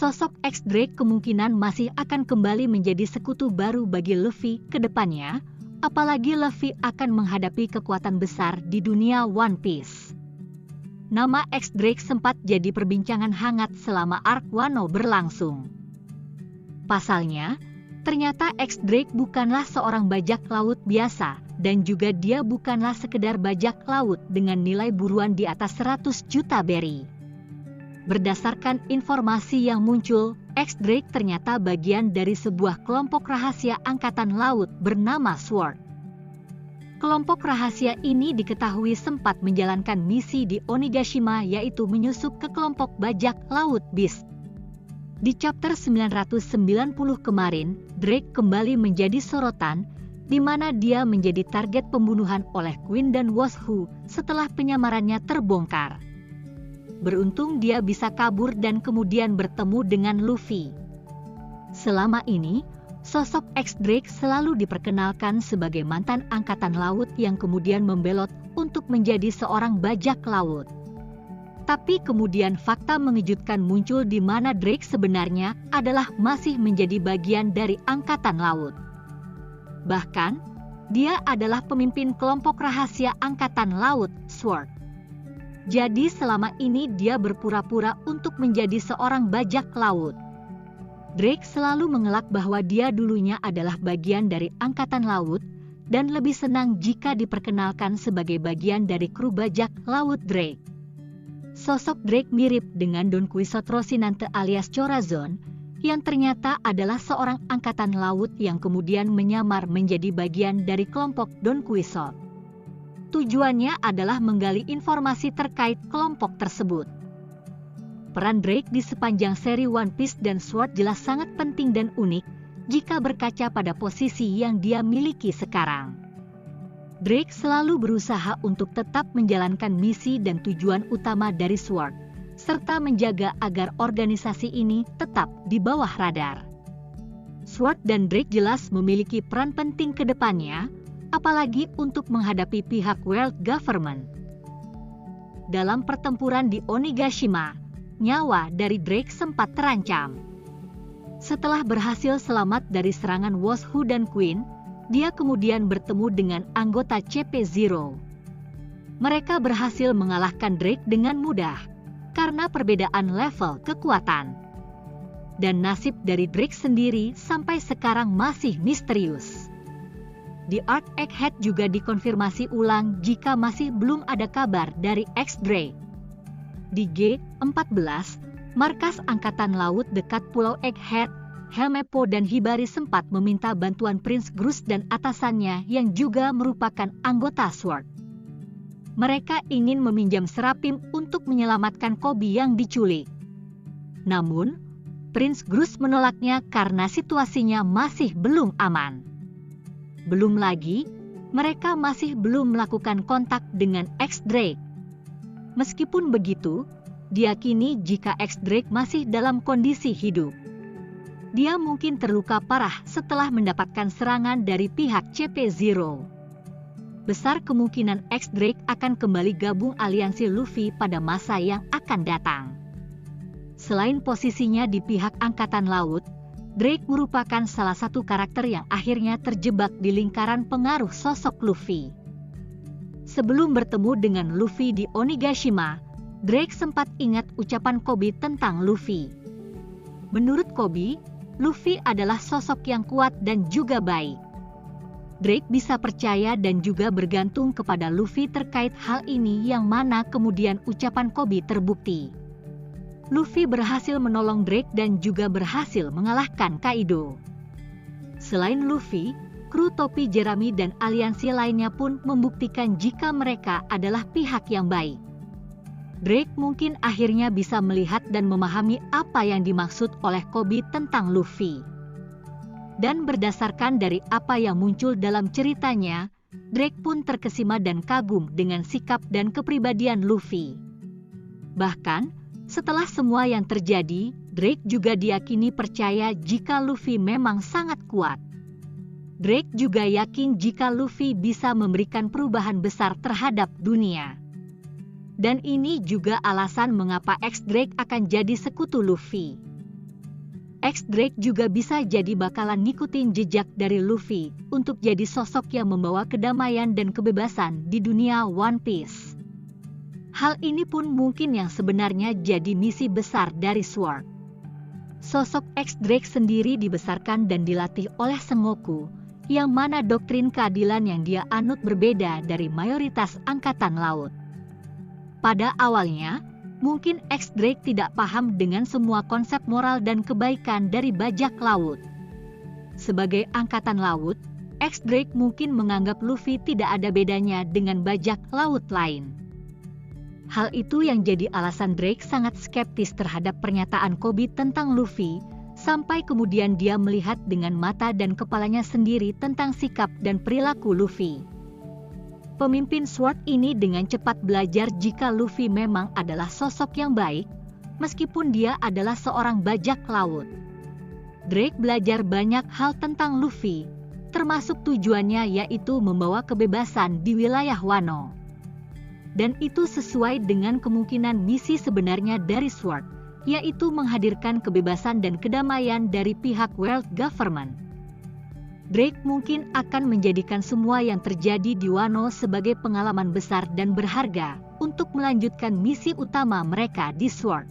sosok X-Drake kemungkinan masih akan kembali menjadi sekutu baru bagi Luffy ke depannya, apalagi Luffy akan menghadapi kekuatan besar di dunia One Piece. Nama X-Drake sempat jadi perbincangan hangat selama arc Wano berlangsung. Pasalnya, ternyata X-Drake bukanlah seorang bajak laut biasa, dan juga dia bukanlah sekedar bajak laut dengan nilai buruan di atas 100 juta berry. Berdasarkan informasi yang muncul, X-Drake ternyata bagian dari sebuah kelompok rahasia angkatan laut bernama SWORD. Kelompok rahasia ini diketahui sempat menjalankan misi di Onigashima, yaitu menyusup ke kelompok bajak laut Beast. Di chapter 990 kemarin, Drake kembali menjadi sorotan, di mana dia menjadi target pembunuhan oleh Queen dan Woshu setelah penyamarannya terbongkar. Beruntung dia bisa kabur dan kemudian bertemu dengan Luffy. Selama ini, sosok X-Drake selalu diperkenalkan sebagai mantan angkatan laut yang kemudian membelot untuk menjadi seorang bajak laut. Tapi kemudian fakta mengejutkan muncul di mana Drake sebenarnya adalah masih menjadi bagian dari angkatan laut. Bahkan, dia adalah pemimpin kelompok rahasia angkatan laut, SWORD. Jadi selama ini dia berpura-pura untuk menjadi seorang bajak laut. Drake selalu mengelak bahwa dia dulunya adalah bagian dari angkatan laut, dan lebih senang jika diperkenalkan sebagai bagian dari kru bajak laut Drake. Sosok Drake mirip dengan Don Quixote Rocinante alias Corazon, yang ternyata adalah seorang angkatan laut yang kemudian menyamar menjadi bagian dari kelompok Don Quixote. Tujuannya adalah menggali informasi terkait kelompok tersebut. Peran Drake di sepanjang seri One Piece dan SWORD jelas sangat penting dan unik jika berkaca pada posisi yang dia miliki sekarang. Drake selalu berusaha untuk tetap menjalankan misi dan tujuan utama dari SWORD, serta menjaga agar organisasi ini tetap di bawah radar. SWORD dan Drake jelas memiliki peran penting ke depannya, apalagi untuk menghadapi pihak World Government. Dalam pertempuran di Onigashima, nyawa dari Drake sempat terancam. Setelah berhasil selamat dari serangan Woshu dan Queen, dia kemudian bertemu dengan anggota CP0. Mereka berhasil mengalahkan Drake dengan mudah, karena perbedaan level kekuatan. Dan nasib dari Drake sendiri sampai sekarang masih misterius. Di arc Egghead juga dikonfirmasi ulang jika masih belum ada kabar dari X-Drake. Di G14, markas Angkatan Laut dekat Pulau Egghead, Helmeppo dan Hibari sempat meminta bantuan Prince Groose dan atasannya yang juga merupakan anggota SWORD. Mereka ingin meminjam Serapim untuk menyelamatkan Koby yang diculik. Namun, Prince Groose menolaknya karena situasinya masih belum aman. Belum lagi, mereka masih belum melakukan kontak dengan X-Drake. Meskipun begitu, diyakini jika X-Drake masih dalam kondisi hidup, dia mungkin terluka parah setelah mendapatkan serangan dari pihak CP0. Besar kemungkinan X-Drake akan kembali gabung aliansi Luffy pada masa yang akan datang. Selain posisinya di pihak Angkatan Laut, Drake merupakan salah satu karakter yang akhirnya terjebak di lingkaran pengaruh sosok Luffy. Sebelum bertemu dengan Luffy di Onigashima, Drake sempat ingat ucapan Koby tentang Luffy. Menurut Koby, Luffy adalah sosok yang kuat dan juga baik. Drake bisa percaya dan juga bergantung kepada Luffy terkait hal ini, yang mana kemudian ucapan Koby terbukti. Luffy berhasil menolong Drake dan juga berhasil mengalahkan Kaido. Selain Luffy, kru topi Jerami dan aliansi lainnya pun membuktikan jika mereka adalah pihak yang baik. Drake mungkin akhirnya bisa melihat dan memahami apa yang dimaksud oleh Koby tentang Luffy. Dan berdasarkan dari apa yang muncul dalam ceritanya, Drake pun terkesima dan kagum dengan sikap dan kepribadian Luffy. Bahkan, setelah semua yang terjadi, Drake juga diyakini percaya jika Luffy memang sangat kuat. Drake juga yakin jika Luffy bisa memberikan perubahan besar terhadap dunia. Dan ini juga alasan mengapa X-Drake akan jadi sekutu Luffy. X-Drake juga bisa jadi bakalan ngikutin jejak dari Luffy untuk jadi sosok yang membawa kedamaian dan kebebasan di dunia One Piece. Hal ini pun mungkin yang sebenarnya jadi misi besar dari Sword. Sosok X-Drake sendiri dibesarkan dan dilatih oleh Sengoku, yang mana doktrin keadilan yang dia anut berbeda dari mayoritas angkatan laut. Pada awalnya, mungkin X-Drake tidak paham dengan semua konsep moral dan kebaikan dari bajak laut. Sebagai angkatan laut, X-Drake mungkin menganggap Luffy tidak ada bedanya dengan bajak laut lain. Hal itu yang jadi alasan Drake sangat skeptis terhadap pernyataan Koby tentang Luffy, sampai kemudian dia melihat dengan mata dan kepalanya sendiri tentang sikap dan perilaku Luffy. Pemimpin Sword ini dengan cepat belajar jika Luffy memang adalah sosok yang baik, meskipun dia adalah seorang bajak laut. Drake belajar banyak hal tentang Luffy, termasuk tujuannya yaitu membawa kebebasan di wilayah Wano. Dan itu sesuai dengan kemungkinan misi sebenarnya dari Sword, yaitu menghadirkan kebebasan dan kedamaian dari pihak World Government. Drake mungkin akan menjadikan semua yang terjadi di Wano sebagai pengalaman besar dan berharga untuk melanjutkan misi utama mereka di Sword.